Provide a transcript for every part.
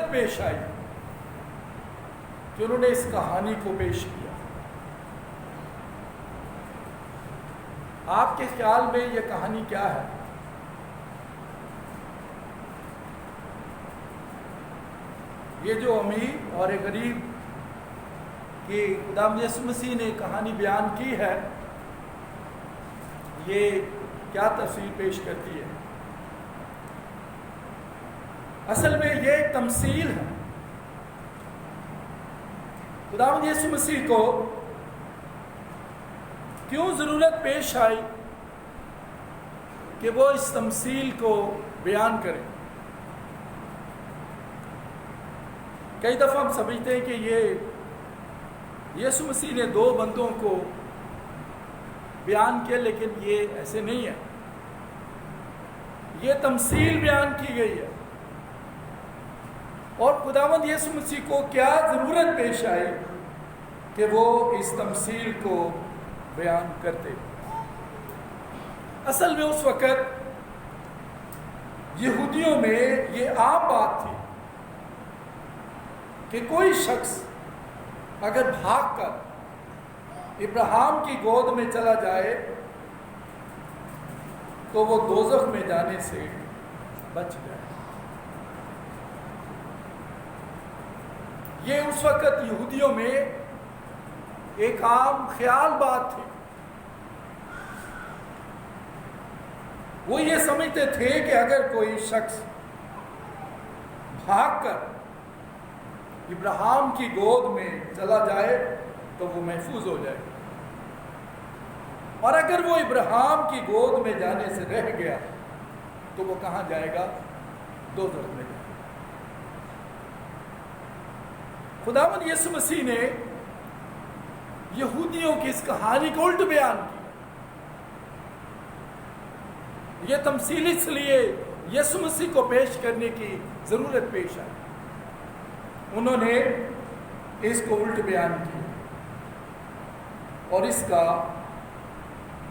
ضرورت پیش آئی کہ انہوں نے اس کہانی کو پیش کیا. آپ کے خیال میں یہ کہانی کیا ہے؟ یہ جو امیر اور غریب کی خداوند یسوع مسیح نے کہانی بیان کی ہے، یہ کیا تفسیر پیش کرتی ہے؟ اصل میں یہ ایک تمثیل ہے. خداوند یسوع مسیح کو کیوں ضرورت پیش آئی کہ وہ اس تمثیل کو بیان کریں؟ کئی دفعہ ہم سمجھتے ہیں کہ یہ یسوع مسیح نے 2 بندوں کو بیان کیا، لیکن یہ ایسے نہیں ہے. یہ تمثیل بیان کی گئی ہے. اور خداوند یسوع مسیح کو کیا ضرورت پیش آئی کہ وہ اس تمثیل کو بیان کرتے؟ اصل میں اس وقت یہودیوں میں یہ عام بات تھی کہ کوئی شخص اگر بھاگ کر ابراہیم کی گود میں چلا جائے تو وہ دوزخ میں جانے سے بچ جائے. یہ اس وقت یہودیوں میں ایک عام خیال بات تھی. وہ یہ سمجھتے تھے کہ اگر کوئی شخص بھاگ کر ابراہیم کی گود میں چلا جائے تو وہ محفوظ ہو جائے، اور اگر وہ ابراہیم کی گود میں جانے سے رہ گیا تو وہ کہاں جائے گا؟ دوزخ میں جائے گا. خداوند یسوع مسیح نے یہودیوں کی اس کہانی کو الٹ بیان کیا. یہ تمثیل اس لیے یسوع مسیح کو پیش کرنے کی ضرورت پیش آئی. انہوں نے اس کو الٹ بیان کیا اور اس کا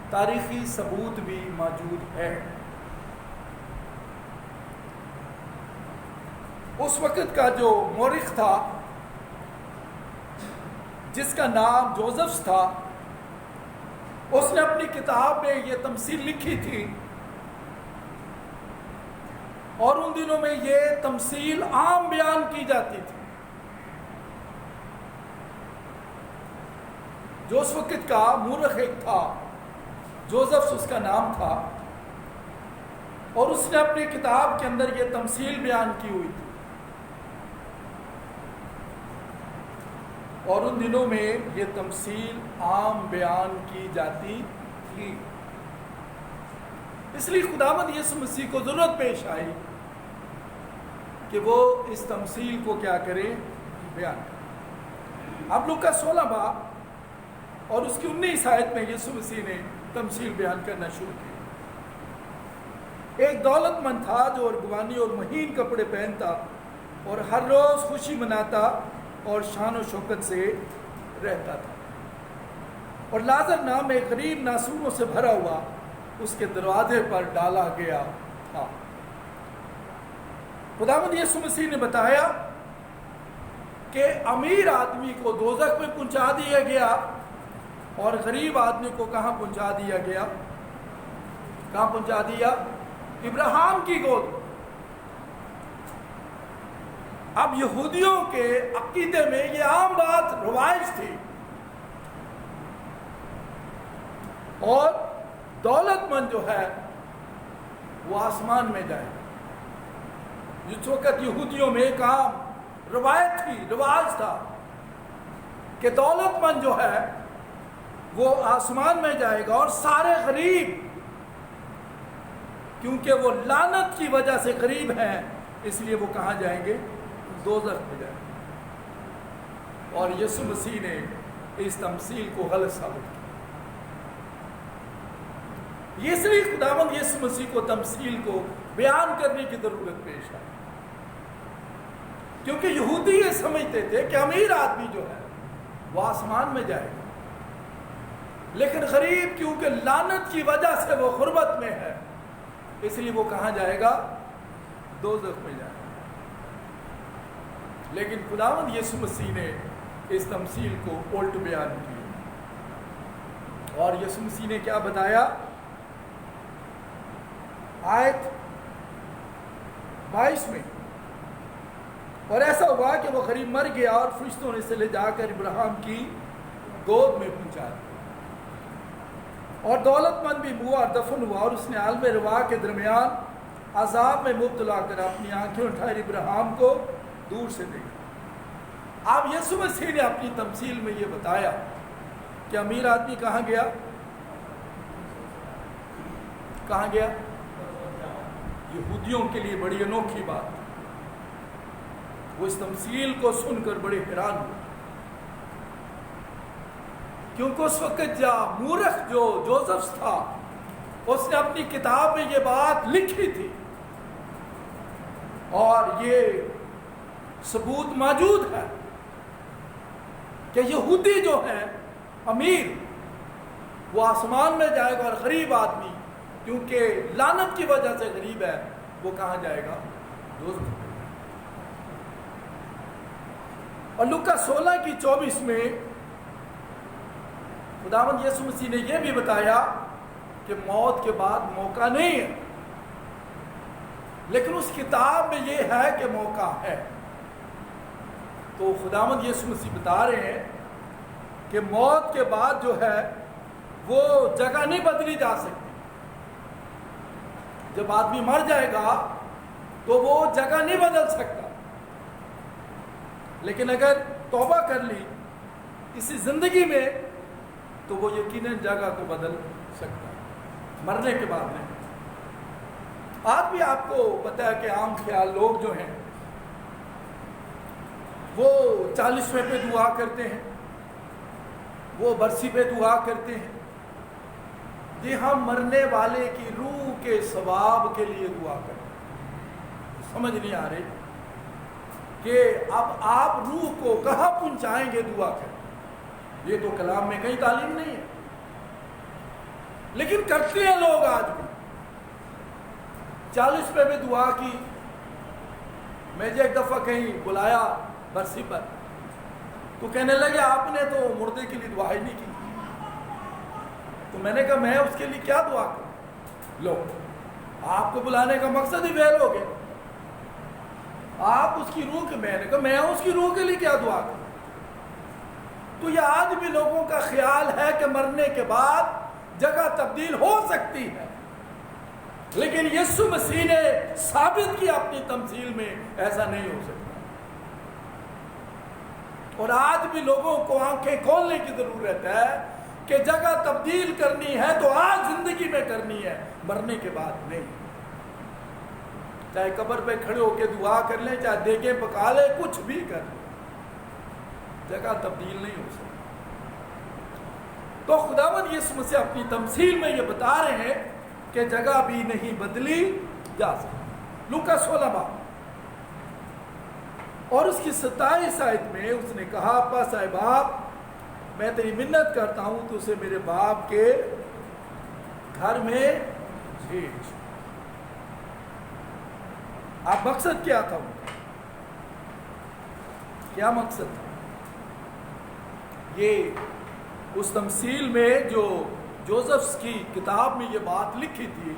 تاریخی ثبوت بھی موجود ہے. اس وقت کا جو مورخ تھا جس کا نام جوزف تھا، اس نے اپنی کتاب میں یہ تمثیل لکھی تھی، اور ان دنوں میں یہ تمثیل عام بیان کی جاتی تھی. جو اس وقت کا مورخ ایک تھا، جوزف اس کا نام تھا، اور اس نے اپنی کتاب کے اندر یہ تمثیل بیان کی ہوئی تھی. اور ان دنوں میں یہ تمثیل عام بیان کی جاتی تھی. اس لیے خداوند یسوع مسیح کو ضرورت پیش آئی کہ وہ اس تمثیل کو کیا کرے؟ بیان کرے. اب لوکا 16 باب اور اس کی 19 آیت میں یسوع مسیح نے تمثیل بیان کرنا شروع کی. ایک دولت مند تھا جو ارغوانی اور مہین کپڑے پہنتا اور ہر روز خوشی مناتا اور شان و شوکت سے رہتا تھا. اور لازر نام ایک غریب ناسوروں سے بھرا ہوا اس کے دروازے پر ڈالا گیا تھا. خداوند یسوع مسیح نے بتایا کہ امیر آدمی کو دوزخ میں پہنچا دیا گیا اور غریب آدمی کو کہاں پہنچا دیا گیا؟ کہاں پہنچا دیا؟ ابراہیم کی گود. اب یہودیوں کے عقیدے میں یہ عام بات روایت تھی، اور دولت مند جو ہے وہ آسمان میں جائے. جس وقت یہودیوں میں ایک عام روایت تھی، رواج تھا کہ دولت مند جو ہے وہ آسمان میں جائے گا، اور سارے غریب کیونکہ وہ لعنت کی وجہ سے غریب ہیں اس لیے وہ کہاں جائیں گے؟ دوزخ میں جائیں گے. اور یسوع مسیح نے اس تمثیل کو غلط ثابت کیا. اس لیے خداوند یسوع مسیح کو تمثیل کو بیان کرنے کی ضرورت پیش آئی، کیونکہ یہودی یہ سمجھتے تھے کہ امیر آدمی جو ہے وہ آسمان میں جائے گا، لیکن غریب کیونکہ لعنت کی وجہ سے وہ غربت میں ہے اس لیے وہ کہاں جائے گا؟ دوزخ میں جائے گا. لیکن خداوند یسوع مسیح نے اس تمثیل کو الٹ بیان کیا، اور یسوع مسیح نے کیا بتایا؟ آیت 22 میں، اور ایسا ہوا کہ وہ قریب مر گیا اور فرشتوں نے اسے لے جا کر ابراہیم کی گود میں پہنچا دیا، اور دولت مند بھی ہوا اور دفن ہوا، اور اس نے عالم روا کے درمیان عذاب میں مبتلا کر اپنی آنکھیں اٹھائے ابراہیم کو دور سے دیکھا۔ اب یسوع مسیح نے اپنی تمثیل میں یہ بتایا کہ امیر آدمی کہاں گیا؟ کہاں گیا؟ یہودیوں کے لیے بڑی انوکھی بات، وہ اس تمثیل کو سن کر بڑے حیران ہوئے، کیونکہ اس وقت مورخ جو جوزف تھا اس نے اپنی کتاب میں یہ بات لکھی تھی، اور یہ ثبوت موجود ہے کہ یہودی جو ہے امیر وہ آسمان میں جائے گا، اور غریب آدمی کیونکہ لعنت کی وجہ سے غریب ہے وہ کہاں جائے گا؟ دوزخ۔ اور لوکا 16:24 میں خداوند یسوع مسیح نے یہ بھی بتایا کہ موت کے بعد موقع نہیں ہے، لیکن اس کتاب میں یہ ہے کہ موقع ہے۔ تو خداوند یسوع مسیح بتا رہے ہیں کہ موت کے بعد جو ہے وہ جگہ نہیں بدلی جا سکتی۔ جب آدمی مر جائے گا تو وہ جگہ نہیں بدل سکتا، لیکن اگر توبہ کر لی اسی زندگی میں تو وہ یقیناً جگہ کو بدل سکتا ہے، مرنے کے بعد نہیں۔ آج بھی آپ کو پتہ ہے کہ عام خیال لوگ جو ہیں وہ 40ویں پہ دعا کرتے ہیں، وہ برسی پہ دعا کرتے ہیں، جی ہم مرنے والے کی روح کے ثواب کے لیے دعا کریں۔ سمجھ نہیں آ رہی کہ اب آپ روح کو کہاں پہنچائیں گے دعا کریں؟ یہ تو کلام میں کہیں تعلیم نہیں ہے، لیکن کرتے ہیں لوگ آج بھی۔ 40 پہ بھی دعا کی، میں ایک دفعہ کہیں بلایا برسی پر، تو کہنے لگے آپ نے تو مردے کے لیے دعا ہی نہیں کی۔ تو میں نے کہا میں اس کے لیے کیا دعا کروں؟ لو، آپ کو بلانے کا مقصد ہی فیل ہو گیا۔ آپ اس کی روح کے، میں نے کہا میں اس کی روح کے لیے کیا دعا کروں؟ تو یہ آج بھی لوگوں کا خیال ہے کہ مرنے کے بعد جگہ تبدیل ہو سکتی ہے، لیکن یسوع مسیح نے ثابت کیا اپنی تمثیل میں ایسا نہیں ہو سکتا۔ اور آج بھی لوگوں کو آنکھیں کھولنے کی ضرورت ہے کہ جگہ تبدیل کرنی ہے تو آج زندگی میں کرنی ہے، مرنے کے بعد نہیں۔ چاہے قبر پہ کھڑے ہو کے دعا کر لیں، چاہے دیگیں پکا لیں، کچھ بھی کر لیں، جگہ تبدیل نہیں ہو سکتی۔ تو خداوند یسوع مسیح اپنی تمثیل میں یہ بتا رہے ہیں کہ جگہ بھی نہیں بدلی جا سکتی۔ لوکا 16 باب اور اس کی 27 آیت میں اس نے کہا، پس اے باپ میں تیری منت کرتا ہوں تو اسے میرے باپ کے گھر میں بھیج۔ اب مقصد کیا تھا؟ کیا مقصد تھا؟ یہ اس تمثیل میں جو جوزف کی کتاب میں یہ بات لکھی تھی،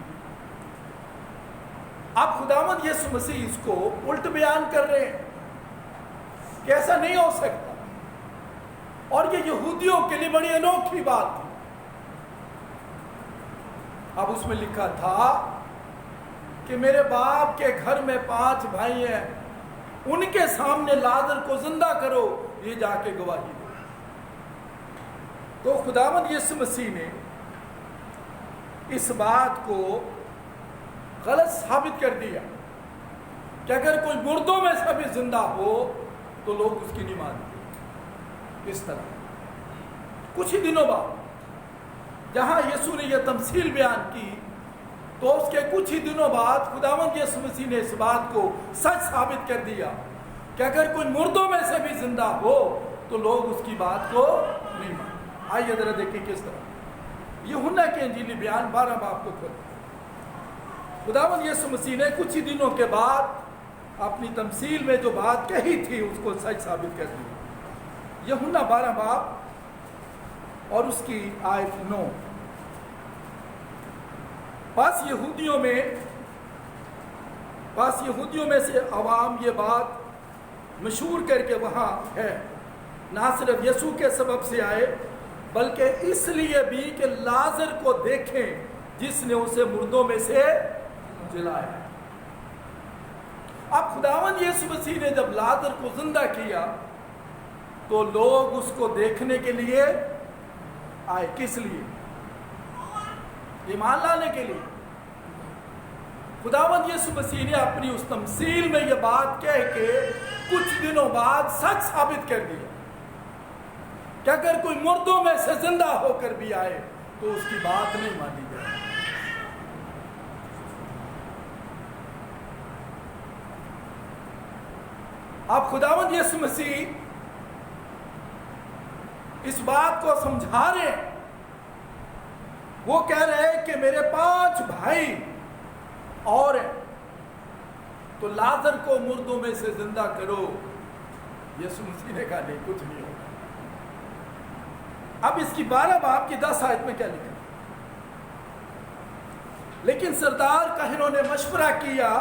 اب خداوند یسوع مسیح اس کو الٹ بیان کر رہے ہیں کہ ایسا نہیں ہو سکتا، اور یہ یہودیوں کے لیے بڑی انوکھی بات تھی۔ اب اس میں لکھا تھا کہ میرے باپ کے گھر میں 5 بھائی ہیں، ان کے سامنے لازر کو زندہ کرو، یہ جا کے گواہی دو۔ تو خداوند یسوع مسیح نے اس بات کو غلط ثابت کر دیا کہ اگر کوئی مردوں میں سے بھی زندہ ہو تو لوگ اس کی نہیں مانتے۔ اس طرح کچھ ہی دنوں بعد جہاں یسوع نے یہ تمثیل بیان کی، تو اس کے کچھ ہی دنوں بعد خداوند یسوع مسیح نے اس بات کو سچ ثابت کر دیا کہ اگر کوئی مردوں میں سے بھی زندہ ہو تو لوگ اس کی بات کو نہیں مانتے۔ آئیے ذرا دیکھیں کس طرح یوحنا کے انجیلی بیان 12 باب کو کھولیں۔ خداوند یسوع مسیح نے کچھ ہی دنوں کے بعد اپنی تمثیل میں جو بات کہی تھی اس کو سچ ثابت کر دی۔ یوحنا 12 باب اور اس کی آیت 9۔ پس یہودیوں میں سے عوام یہ بات مشہور کر کے وہاں ہے، نہ صرف یسوع کے سبب سے آئے بلکہ اس لیے بھی کہ لازر کو دیکھیں جس نے اسے مردوں میں سے جلایا۔ اب خداوند یسوع مسیح نے جب لازر کو زندہ کیا تو لوگ اس کو دیکھنے کے لیے آئے۔ کس لیے؟ ایمان لانے کے لیے۔ خداوند یسوع مسیح نے اپنی اس تمثیل میں یہ بات کہہ کے کچھ دنوں بعد سچ ثابت کر دیا کہ اگر کوئی مردوں میں سے زندہ ہو کر بھی آئے تو اس کی بات نہیں مانی جائے۔ اب خداوند یسوع مسیح اس بات کو سمجھا رہے ہیں۔ وہ کہہ رہے ہیں کہ میرے 5 بھائی اور ہیں، تو لازر کو مردوں میں سے زندہ کرو۔ یسوع مسیح نے کہا نہیں، کچھ نہیں ہوگا۔ اب اس کی 12 باب کی 10 آیت میں کیا لکھا؟ لیکن سردار کاہنوں نے مشورہ کیا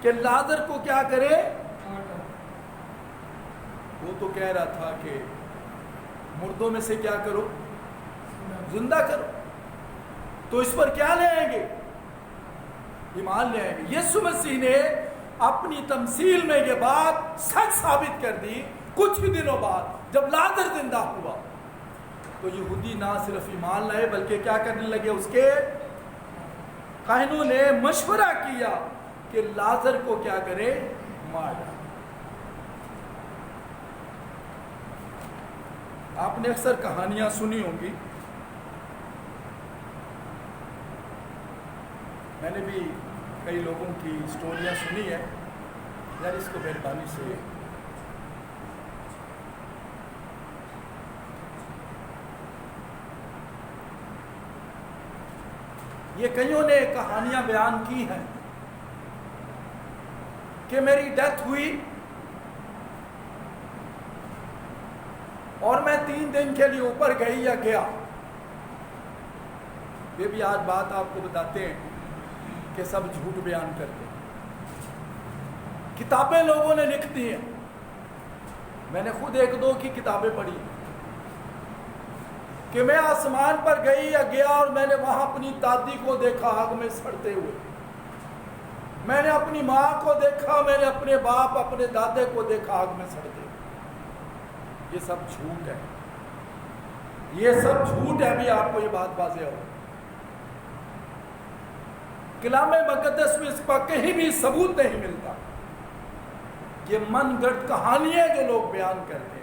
کہ لازر کو کیا کرے؟ وہ تو کہہ رہا تھا کہ مردوں میں سے کیا کرو؟ زندہ کرو۔ تو اس پر کیا لے آئیں گے؟ ایمان لے آئیں گے۔ یسوع مسیح نے اپنی تمثیل میں یہ بات سچ ثابت کر دی۔ کچھ ہی دنوں بعد جب لازر زندہ ہوا تو یہودی نہ صرف ایمان لائے بلکہ کیا کرنے لگے؟ اس کے کاہنوں نے مشورہ کیا کہ لازر کو کیا کرے؟ مار ڈالے۔ آپ نے اکثر کہانیاں سنی ہوں گی، میں نے بھی کئی لوگوں کی سٹوریاں سنی ہیں۔ یار اس کو مہربانی سے یہ کئیوں نے کہانیاں بیان کی ہیں کہ میری ڈیتھ ہوئی اور میں 3 دن کے لیے اوپر گئی یا گیا۔ یہ بھی آج بات آپ کو بتاتے ہیں کہ سب جھوٹ بیان کرتے ہیں۔ کتابیں لوگوں نے لکھ دی ہیں، میں نے خود 1-2 کی کتابیں پڑھی کہ میں آسمان پر گئی یا گیا اور میں نے وہاں اپنی دادی کو دیکھا آگ میں سڑتے ہوئے، میں نے اپنی ماں کو دیکھا، میں نے اپنے باپ اپنے دادے کو دیکھا آگ میں سڑتے ہوئے۔ یہ سب جھوٹ ہے، یہ سب جھوٹ ہے۔ بھی آپ کو یہ بات واضح ہو، کلام مقدس میں اس کا کہیں بھی ثبوت نہیں ملتا۔ یہ من گھڑت کہانی ہے جو لوگ بیان کرتے ہیں،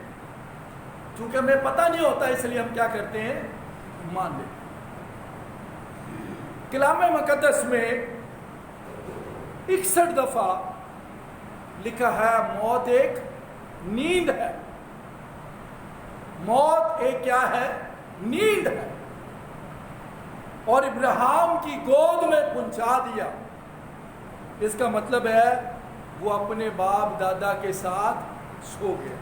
چونکہ ہمیں پتہ نہیں ہوتا اس لیے ہم کیا کرتے ہیں؟ مان لیتے ہیں۔ کلام مقدس میں 61 دفعہ لکھا ہے موت ایک نیند ہے۔ موت ایک کیا ہے؟ نیند ہے۔ اور ابراہیم کی گود میں پہنچا دیا، اس کا مطلب ہے وہ اپنے باپ دادا کے ساتھ سو گیا۔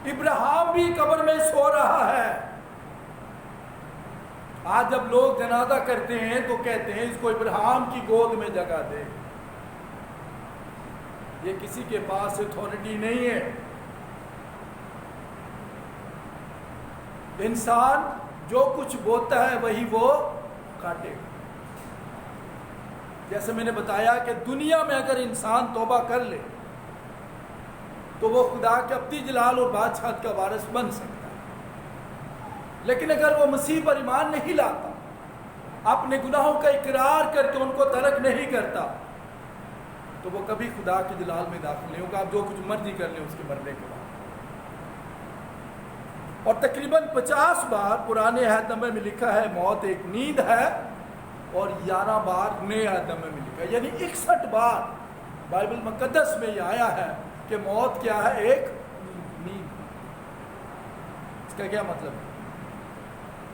ابراہیم بھی قبر میں سو رہا ہے۔ آج جب لوگ جنازہ کرتے ہیں تو کہتے ہیں اس کو ابراہیم کی گود میں جگہ دے۔ یہ کسی کے پاس اتھارٹی نہیں ہے۔ انسان جو کچھ بوتا ہے وہی وہ کاٹے گا۔ جیسے میں نے بتایا کہ دنیا میں اگر انسان توبہ کر لے تو وہ خدا کے ابدی جلال اور بادشاہت کا وارث بن سکتا ہے، لیکن اگر وہ مسیح پر ایمان نہیں لاتا، اپنے گناہوں کا اقرار کر کے ان کو ترک نہیں کرتا، تو وہ کبھی خدا کے جلال میں داخل نہیں ہوگا۔ آپ جو کچھ مرضی کر لیں اس کے مرنے کے بعد۔ اور تقریباً 50 بار پرانے عہد نامے میں لکھا ہے موت ایک نیند ہے، اور 11 بار نئے عہد نامے میں لکھا ہے، یعنی 61 بار بائبل مقدس میں یہ آیا ہے کہ موت کیا ہے؟ ایک نیند۔ اس کا کیا مطلب ہے؟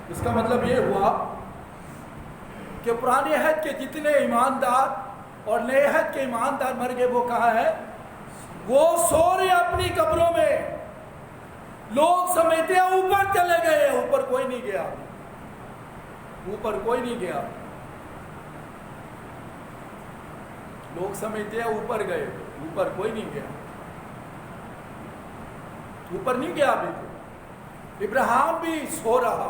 اس کا مطلب یہ ہوا کہ پرانے عہد کے جتنے ایماندار اور نئے عہد کے ایماندار مر گئے، وہ کہاں ہے؟ وہ سو رہے اپنی قبروں میں۔ لوگ سمجھتے ہیں اوپر چلے گئے، اوپر کوئی نہیں گیا، اوپر کوئی نہیں گیا۔ لوگ سمجھتے ہیں اوپر گئے، اوپر کوئی نہیں گیا، اوپر نہیں گیا ابھی تو۔ ابراہیم بھی سو رہا،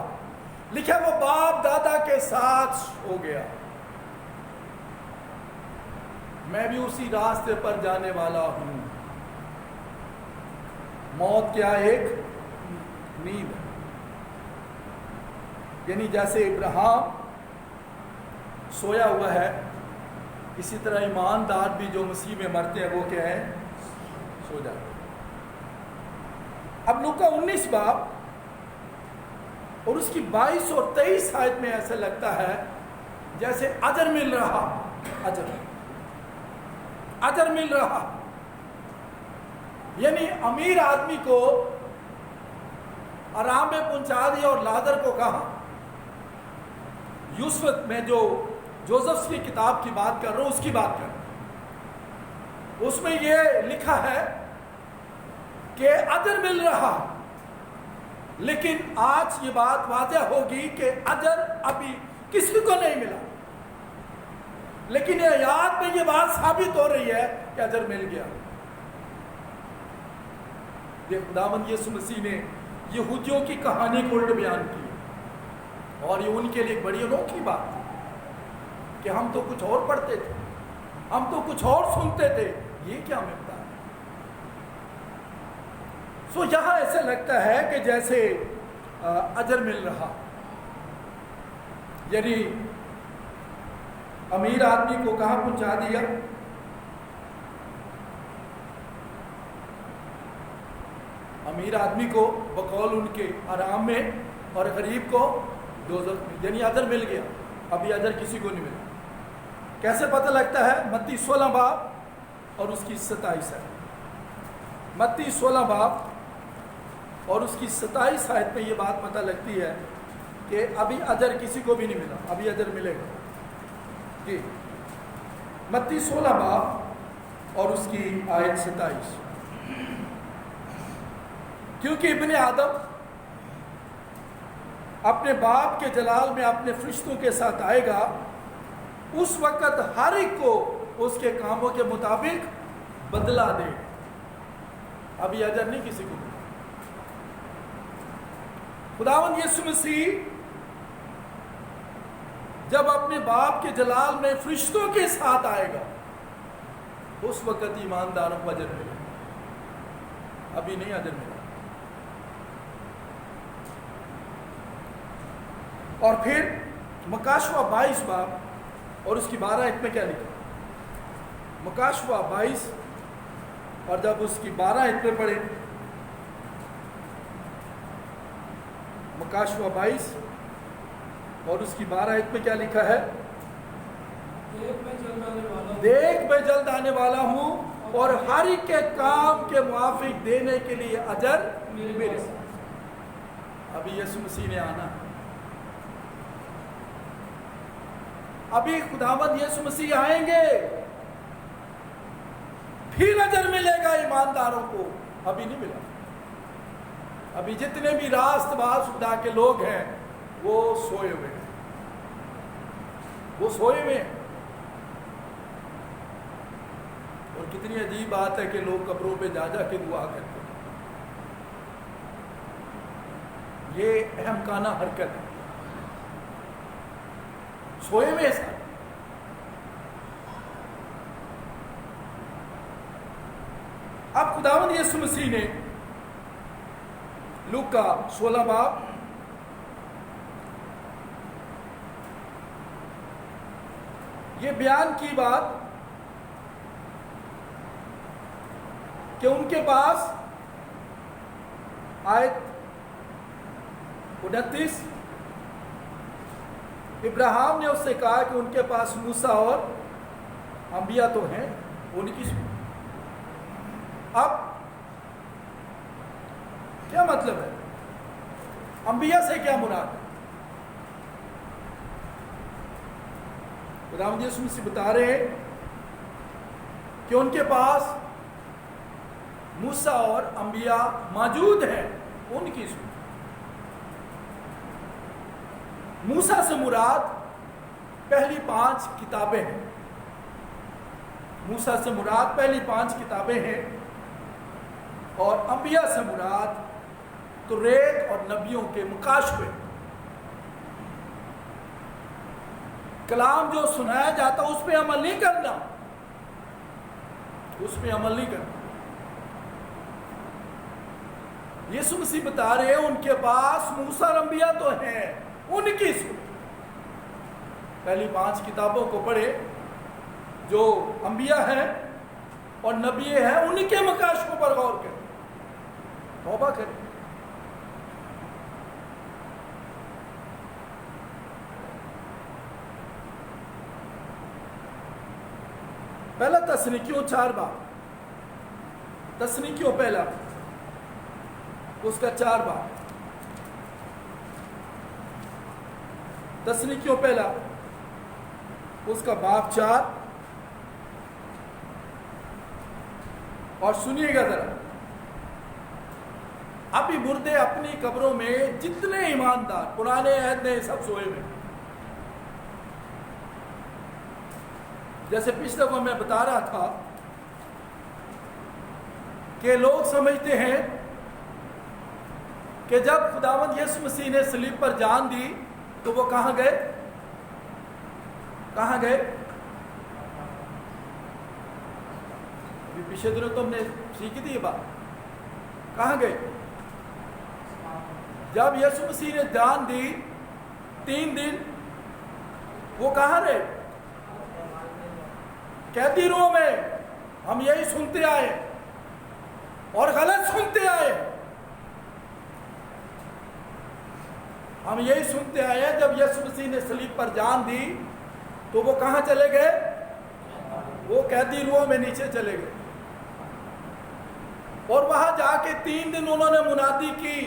لکھا وہ باپ دادا کے ساتھ سو گیا۔ میں بھی اسی راستے پر جانے والا ہوں۔ موت کیا ایک نیند ہے، یعنی جیسے ابراہیم سویا ہوا ہے، اسی طرح ایماندار بھی جو مسیح میں مرتے ہیں وہ کیا ہے؟ سو جاتے ہیں۔ اب لوکا 19 باب اور اس کی 22 اور 23 آیت میں ایسا لگتا ہے جیسے اجر مل رہا، اجر مل رہا، یعنی امیر آدمی کو آرام میں پہنچا دیا اور لازر کو کہا۔ یوسف میں جو جوزف کی کتاب کی بات کر رہا ہوں، اس کی بات کر رہا ہوں، اس میں یہ لکھا ہے کہ اجر مل رہا، لیکن آج یہ بات واضح ہوگی کہ اجر ابھی کسی کو نہیں ملا، لیکن یہ آیات میں یہ بات ثابت ہو رہی ہے کہ اجر مل گیا۔ یہ خداوند یسوع مسیح نے یہودیوں کی کہانی کو الٹ بیان کی، اور یہ ان کے لیے ایک بڑی انوکھی بات تھی کہ ہم تو کچھ اور پڑھتے تھے، ہم تو کچھ اور سنتے تھے، یہ کیا مقدار ہے؟ سو یہاں ایسے لگتا ہے کہ جیسے اجر مل رہا، یعنی امیر آدمی کو کہاں پہنچا دیا؟ امیر آدمی کو بقول ان کے آرام میں، اور غریب کو دوزخ میں، یعنی اجر مل گیا۔ ابھی اجر کسی کو نہیں ملا۔ کیسے پتہ لگتا ہے؟ متی 16 باب اور اس کی 27 آیت۔ متی 16 باب اور اس کی 27 آیت میں یہ بات پتہ لگتی ہے کہ ابھی اجر کسی کو بھی نہیں ملا، ابھی اجر ملے گا۔ جی، متی 16 باب اور اس کی آیت 27۔ کیونکہ ابن آدم اپنے باپ کے جلال میں اپنے فرشتوں کے ساتھ آئے گا، اس وقت ہر ایک کو اس کے کاموں کے مطابق بدلا دے۔ ابھی اجر نہیں کسی کو ملا۔ خداوند یسوع مسیح جب اپنے باپ کے جلال میں فرشتوں کے ساتھ آئے گا، اس وقت ایمانداروں کو اجر ملے گا، ابھی نہیں اجر ملا۔ اور پھر مکاشوہ 22 باب اور اس کی 12 آیت میں کیا لکھا؟ مکاشوہ 22 اور جب اس کی 12 آیت میں پڑھیں، مکاشوہ 22 اور اس کی 12 آیت میں کیا لکھا ہے؟ دیکھ میں جلد آنے والا ہوں اور ہر ایک کے کام کے موافق دینے کے لیے اجر میرے ساتھ۔ ابھی یسوع مسیح نے آنا، ابھی خداوند یسوع مسیح آئیں گے، پھر اجر ملے گا ایمانداروں کو، ابھی نہیں ملا۔ ابھی جتنے بھی راست باز خدا کے لوگ ہیں وہ سوئے ہوئے ہیں، وہ سوئے ہوئے ہیں۔ اور کتنی عجیب بات ہے کہ لوگ قبروں پہ جا جا کے دعا کرتے ہیں، یہ احمقانہ حرکت ہے، سوئے ہوئے ساتھ۔ اب خداوند یسوع مسیح نے لوکا 16 باب یہ بیان کی بات کہ ان کے پاس آیت 29 ابراہیم نے اس سے کہا کہ ان کے پاس موسیٰ اور انبیاء تو ہیں، ان کی اب کیا مطلب ہے؟ انبیاء سے کیا مراد ہے؟ خداوند یسوع مسیح بتا رہے ہیں کہ ان کے پاس موسیٰ اور انبیاء موجود ہیں، ان کی سنو۔ موسیٰ سے مراد پہلی 5 کتابیں ہیں، موسیٰ سے مراد پہلی 5 کتابیں ہیں، اور انبیاء سے مراد توریت اور نبیوں کے مکاشفے۔ کلام جو سنایا جاتا اس پہ عمل نہیں کرنا، اس پہ عمل نہیں کرنا۔ یسوع مسیح بتا رہے ہیں ان کے پاس موسیٰ اور انبیاء تو ہیں، ان کی سنو۔ پہلی 5 کتابوں کو پڑھے، جو انبیاء ہیں اور نبی ہیں، ان کے مکاشفوں پر غور کریں، توبہ کریں۔ پہلا تسنیکیوں 4 باب، تسنیکیوں پہلا اس کا 4 باب، تسنیکیوں پہلا اس کا باب 4، اور سنیے گا ذرا۔ ابھی مردے اپنی قبروں میں جتنے ایماندار پرانے عہد میں سب سوئے ہوئے، جیسے پچھلے کو میں بتا رہا تھا کہ لوگ سمجھتے ہیں کہ جب خداوند یسوع مسیح نے صلیب پر جان دی تو وہ کہاں گئے؟ کہاں گئے؟ ابھی پچھلے دنوں تو ہم نے سیکھی تھی یہ بات، کہاں گئے؟ جب یسوع مسیح نے جان دی 3 دن وہ کہاں رہے؟ قیدی روح میں۔ ہم یہی سنتے آئے اور غلط سنتے آئے، ہم یہی سنتے آئے۔ جب یسوع مسیح نے صلیب پر جان دی تو وہ کہاں چلے گئے؟ وہ قیدی روح میں نیچے چلے گئے، اور وہاں جا کے 3 دن انہوں نے منادی کی،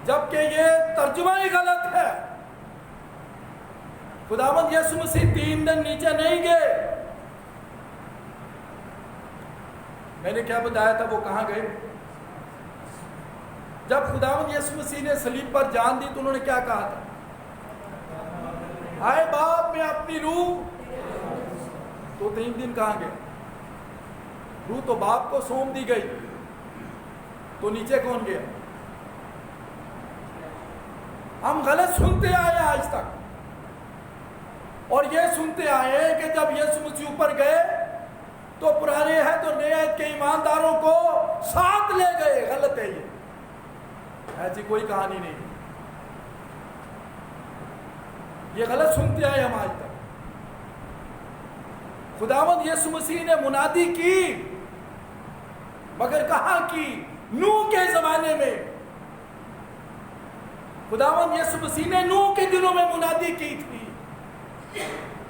جبکہ یہ ترجمہ ہی غلط ہے۔ خداوند یسوع مسیح 3 دن نیچے نہیں گئے۔ میں نے کیا بتایا تھا وہ کہاں گئے؟ جب خداوند یسوع مسیح نے صلیب پر جان دی تو انہوں نے کیا کہا تھا؟ آئے باپ میں اپنی روح، تو 3 دن کہاں گئے؟ روح تو باپ کو سونپ دی گئی، تو نیچے کون گیا؟ ہم غلط سنتے آئے آج تک، اور یہ سنتے آئے کہ جب یسوع مسیح اوپر گئے تو پرانے عہد اور نئے عہد کے ایمانداروں کو ساتھ لے گئے۔ غلط ہے، یہ ایسی کوئی کہانی نہیں، یہ غلط سنتے آئے ہم آج تک۔ خداوند یسوع مسیح نے منادی کی، مگر کہاں کی؟ نوح کے زمانے میں۔ خداوند یسوع مسیح نے نوح کے دنوں میں منادی کی تھی،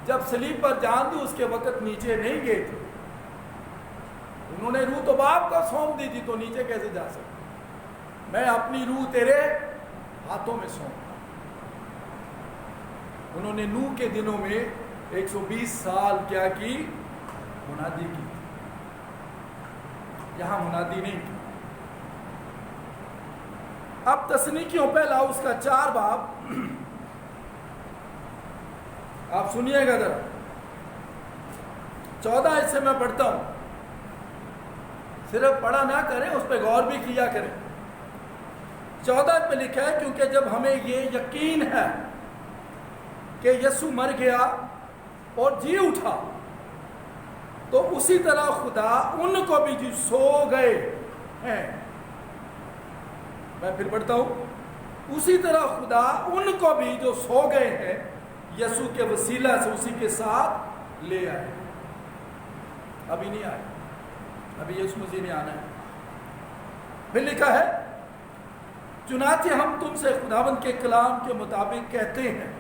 جب صلیب پر جان دی اس کے وقت نیچے نہیں گئے تھے۔ انہوں نے روح تو باپ کو سونپ دی تھی، تو نیچے کیسے جا سکتے؟ میں اپنی روح تیرے ہاتھوں میں سونپتا۔ انہوں نے نوح کے دنوں میں 120 سال کیا کی؟ منادی کی۔ یہاں منادی نہیں کی۔ اب تسنیکیوں پہلا اس کا 4 باب، آپ سنیے گا ذرا، 14 سے میں پڑھتا ہوں، صرف پڑھا نہ کریں، اس پہ غور بھی کیا کریں۔ 14 پہ لکھا ہے، کیونکہ جب ہمیں یہ یقین ہے کہ یسوع مر گیا اور جی اٹھا، تو اسی طرح خدا ان کو بھی جو سو گئے ہیں، میں پھر پڑھتا ہوں، اسی طرح خدا ان کو بھی جو سو گئے ہیں یسوع کے وسیلہ سے اسی کے ساتھ لے آئے۔ ابھی نہیں آئے، ابھی یسوع مسیح نے آنا ہے۔ پھر لکھا ہے، چنانچہ ہم تم سے خداوند کے کلام کے مطابق کہتے ہیں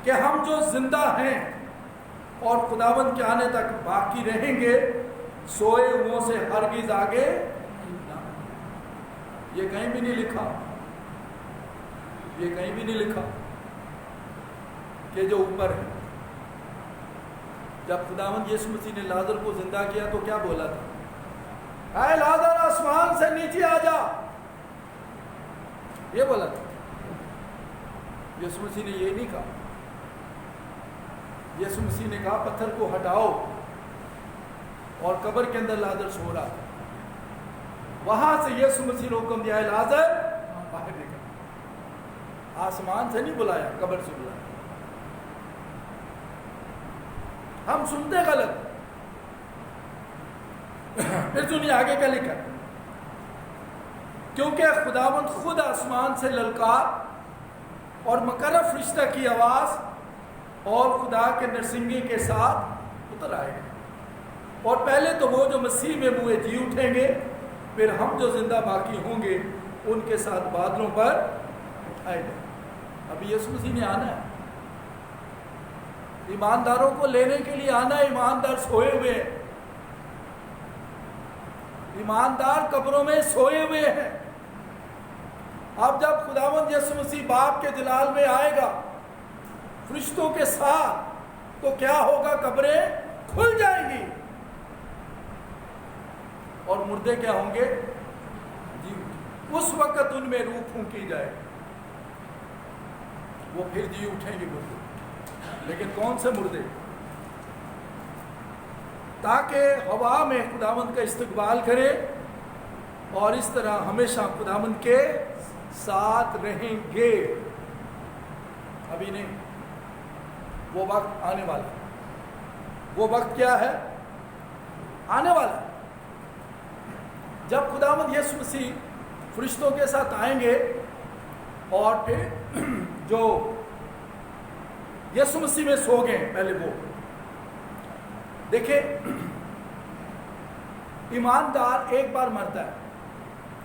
کہ ہم جو زندہ ہیں اور خداوند کے آنے تک باقی رہیں گے، سوئے ہوئوں سے ہرگز آگے نہ۔ یہ کہیں بھی نہیں لکھا، یہ کہیں بھی نہیں لکھا کہ جو اوپر ہے۔ جب خداوند یسوع مسیح نے لازر کو زندہ کیا تو کیا بولا تھا؟ اے لازر آسمان سے نیچے آ جا، یہ بولا تھا۔ یسوع مسیح نے یہ نہیں کہا، یسوع مسیح نے کہا پتھر کو ہٹاؤ، اور قبر کے اندر لازر سو رہا تھا۔ وہاں سے یسوع مسیح نے حکم دیا ہے لازر باہر نکل۔ آسمان سے نہیں بلایا، قبر سے بلایا۔ ہم سنتے غلط۔ پھر سنیے آگے کیا لکھا، کیونکہ خداوند خود آسمان سے للکار اور مقرر فرشتہ کی آواز اور خدا کے نرسنگی کے ساتھ اتر آئے گا، اور پہلے تو وہ جو مسیح میں منہ جی اٹھیں گے، پھر ہم جو زندہ باقی ہوں گے ان کے ساتھ بادلوں پر آئے گا۔ ابھی یسوع مسیح نے آنا ہے، ایمانداروں کو لینے کے لیے آنا ہے۔ ایماندار سوئے ہوئے ہیں، ایماندار قبروں میں سوئے ہوئے ہیں۔ اب جب خداوند یسوع مسیح باپ کے جلال میں آئے گا فرشتوں کے ساتھ، تو کیا ہوگا؟ قبریں کھل جائیں گی، اور مردے کیا ہوں گے؟ جی اٹھیں۔ اس وقت ان میں روح پھونکی جائے، وہ پھر جی اٹھیں گے مردے۔ لیکن کون سے مردے؟ تاکہ ہوا میں خداوند کا استقبال کرے، اور اس طرح ہمیشہ خداوند کے ساتھ رہیں گے۔ ابھی نہیں، وہ وقت آنے والا ہے۔ وہ وقت کیا ہے؟ آنے والا ہے، جب خداوند یسوع مسیح فرشتوں کے ساتھ آئیں گے، اور پھر جو یسوع مسیح میں سو گئے پہلے وہ دیکھیں، ایماندار ایک بار مرتا ہے،